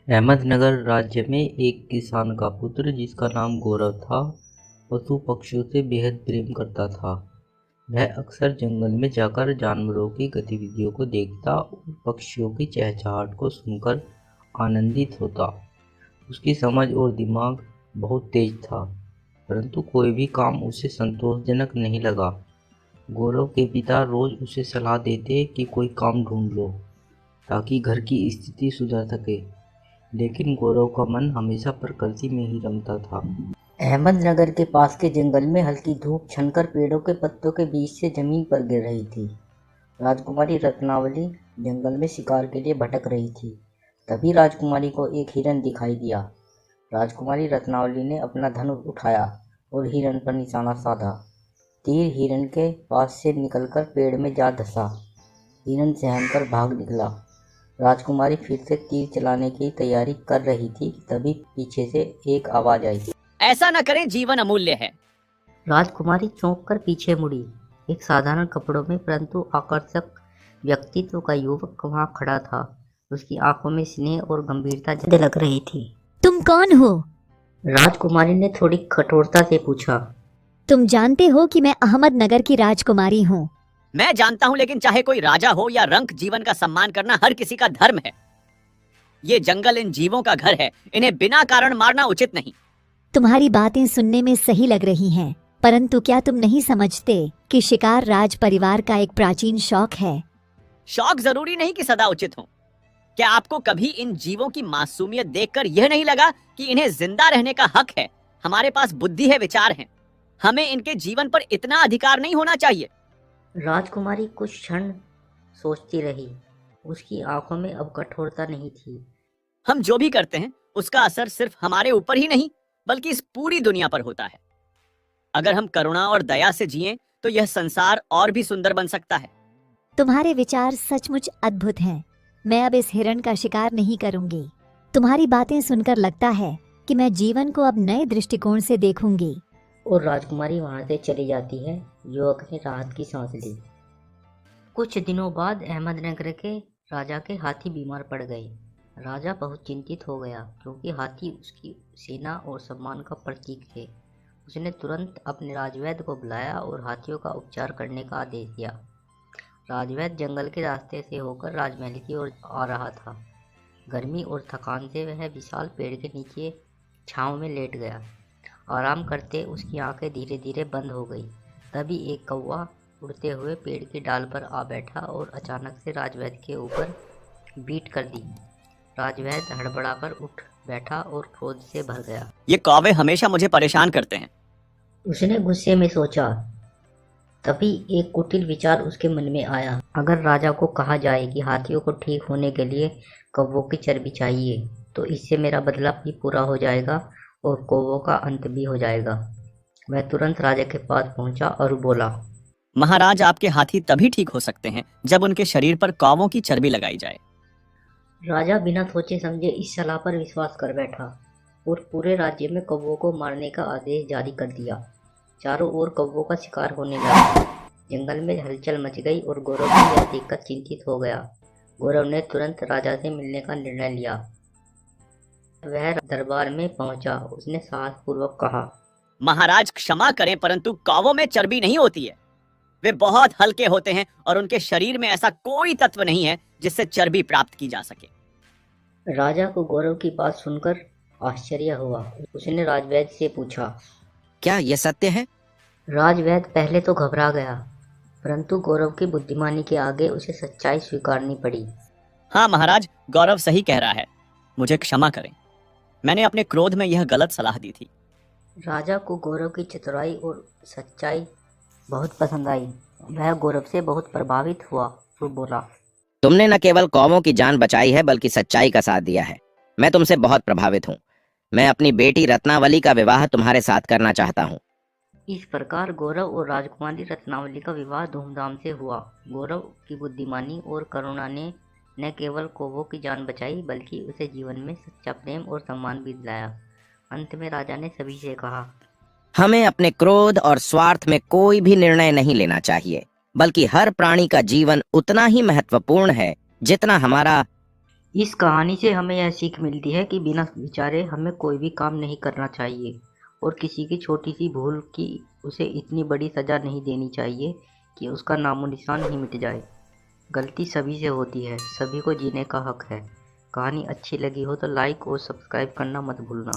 अहमदनगर राज्य में एक किसान का पुत्र जिसका नाम गौरव था, पशु पक्षियों से बेहद प्रेम करता था। वह अक्सर जंगल में जाकर जानवरों की गतिविधियों को देखता और पक्षियों की चहचहाट को सुनकर आनंदित होता। उसकी समझ और दिमाग बहुत तेज था, परंतु कोई भी काम उसे संतोषजनक नहीं लगा। गौरव के पिता रोज उसे सलाह देते कि कोई काम ढूंढ लो ताकि घर की स्थिति सुधर सके, लेकिन गौरव का मन हमेशा प्रकृति में ही रमता था। अहमदनगर के पास के जंगल में हल्की धूप छनकर पेड़ों के पत्तों के बीच से जमीन पर गिर रही थी। राजकुमारी रत्नावली जंगल में शिकार के लिए भटक रही थी। तभी राजकुमारी को एक हिरन दिखाई दिया। राजकुमारी रत्नावली ने अपना धनुष उठाया और हिरन पर निशाना साधा। तीर हिरन के पास से निकलकर पेड़ में जा धंसा। हिरन सहम कर भाग निकला। राजकुमारी फिर से तीर चलाने की तैयारी कर रही थी, तभी पीछे से एक आवाज आई। ऐसा न करें, जीवन अमूल्य है। राजकुमारी चौंक कर पीछे मुड़ी। एक साधारण कपड़ों में परंतु आकर्षक व्यक्तित्व का युवक वहां खड़ा था। उसकी आंखों में स्नेह और गंभीरता झलक रही थी। तुम कौन हो? राजकुमारी ने थोड़ी कठोरता से पूछा। तुम जानते हो कि मैं अहमदनगर की राजकुमारी हूँ। मैं जानता हूँ, लेकिन चाहे कोई राजा हो या रंक, जीवन का सम्मान करना हर किसी का धर्म है। ये जंगल इन जीवों का घर है, इन्हें बिना कारण मारना उचित नहीं। तुम्हारी बातें सुनने में सही लग रही हैं, परंतु क्या तुम नहीं समझते कि शिकार राज परिवार का एक प्राचीन शौक है? शौक जरूरी नहीं कि सदा उचित हो। क्या आपको कभी इन जीवों की मासूमियत देखकर यह नहीं लगा कि इन्हें जिंदा रहने का हक है? हमारे पास बुद्धि है, विचार हैं। हमें इनके जीवन पर इतना अधिकार नहीं होना चाहिए। राजकुमारी कुछ क्षण सोचती रही। उसकी आंखों में अब कठोरता नहीं थी। हम जो भी करते हैं उसका असर सिर्फ हमारे ऊपर ही नहीं बल्कि इस पूरी दुनिया पर होता है। अगर हम करुणा और दया से जिएं तो यह संसार और भी सुंदर बन सकता है। तुम्हारे विचार सचमुच अद्भुत हैं। मैं अब इस हिरण का शिकार नहीं करूंगी। तुम्हारी बातें सुनकर लगता है कि मैं जीवन को अब नए दृष्टिकोण से देखूंगी। और राजकुमारी वहां से चली जाती है। युवक ने राहत की सांस ली। कुछ दिनों बाद अहमदनगर के राजा के हाथी बीमार पड़ गए। राजा बहुत चिंतित हो गया, क्योंकि हाथी उसकी सेना और सम्मान का प्रतीक थे। उसने तुरंत अपने राजवैद्य को बुलाया और हाथियों का उपचार करने का आदेश दिया। राजवैद्य जंगल के रास्ते से होकर राजमहल की ओर आ रहा था। गर्मी और थकान से वह विशाल पेड़ के नीचे छांव में लेट गया। आराम करते उसकी आंखें धीरे धीरे बंद हो गई। तभी एक कौवा उड़ते हुए पेड़ की डाल पर आ बैठा और अचानक से राजवैद्य के ऊपर बीट कर दी। राजवैद्य हड़बड़ाकर उठ बैठा और क्रोध से भर गया। ये कौवे हमेशा मुझे परेशान करते हैं, उसने गुस्से में सोचा। तभी एक कुटिल विचार उसके मन में आया। अगर राजा को कहा जाए कि हाथियों को ठीक होने के लिए कौवों की चर्बी चाहिए, तो इससे मेरा बदला भी पूरा हो जाएगा और कौवों का अंत भी हो जाएगा। वह तुरंत राजा के पास पहुंचा और बोला, महाराज, आपके हाथी तभी ठीक हो सकते हैं जब उनके शरीर पर कौवों की चर्बी लगाई जाए। राजा बिना सोचे समझे इस सलाह पर विश्वास कर बैठा और पूरे राज्य में कौवों को मारने का आदेश जारी कर दिया। चारों ओर कौवों का शिकार होने लगा। जंगल में हलचल मच गई और गौरव भी यह देखकर चिंतित हो गया। गौरव ने तुरंत राजा से मिलने का निर्णय लिया। वह दरबार में पहुंचा। उसने साहसपूर्वक कहा, महाराज, क्षमा करें, परंतु कौवों में चर्बी नहीं होती है। वे बहुत हल्के होते हैं और उनके शरीर में ऐसा कोई तत्व नहीं है जिससे चर्बी प्राप्त की जा सके। राजा को गौरव की बात सुनकर आश्चर्य हुआ। उसने राजवैद्य से पूछा, क्या यह सत्य है? राजवैद्य पहले तो घबरा गया, परंतु गौरव की बुद्धिमानी के आगे उसे सच्चाई स्वीकारनी पड़ी। हाँ महाराज, गौरव सही कह रहा है। मुझे क्षमा करें, मैंने अपने क्रोध में यह गलत सलाह दी थी। राजा को गौरव की चतुराई और सच्चाई बहुत पसंद आई। वह गौरव से बहुत प्रभावित हुआ और बोला, तुमने न केवल कौवों की जान बचाई है बल्कि सच्चाई का साथ दिया है। मैं तुमसे बहुत प्रभावित हूँ। मैं अपनी बेटी रत्नावली का विवाह तुम्हारे साथ करना चाहता हूँ। इस प्रकार गौरव और राजकुमारी रत्नावली का विवाह धूमधाम से हुआ। गौरव की बुद्धिमानी और करुणा ने न केवल कौवों की जान बचाई बल्कि उसे जीवन में सच्चा प्रेम और सम्मान भी दिलाया। अंत में राजा ने सभी से कहा, हमें अपने क्रोध और स्वार्थ में कोई भी निर्णय नहीं लेना चाहिए, बल्कि हर प्राणी का जीवन उतना ही महत्वपूर्ण है जितना हमारा इस कहानी से हमें यह सीख मिलती है कि बिना विचारे हमें कोई भी काम नहीं करना चाहिए और किसी की छोटी सी भूल की उसे इतनी बड़ी सज़ा नहीं देनी चाहिए कि उसका नामो निशान ही मिट जाए। गलती सभी से होती है, सभी को जीने का हक है। कहानी अच्छी लगी हो तो लाइक और सब्सक्राइब करना मत भूलना।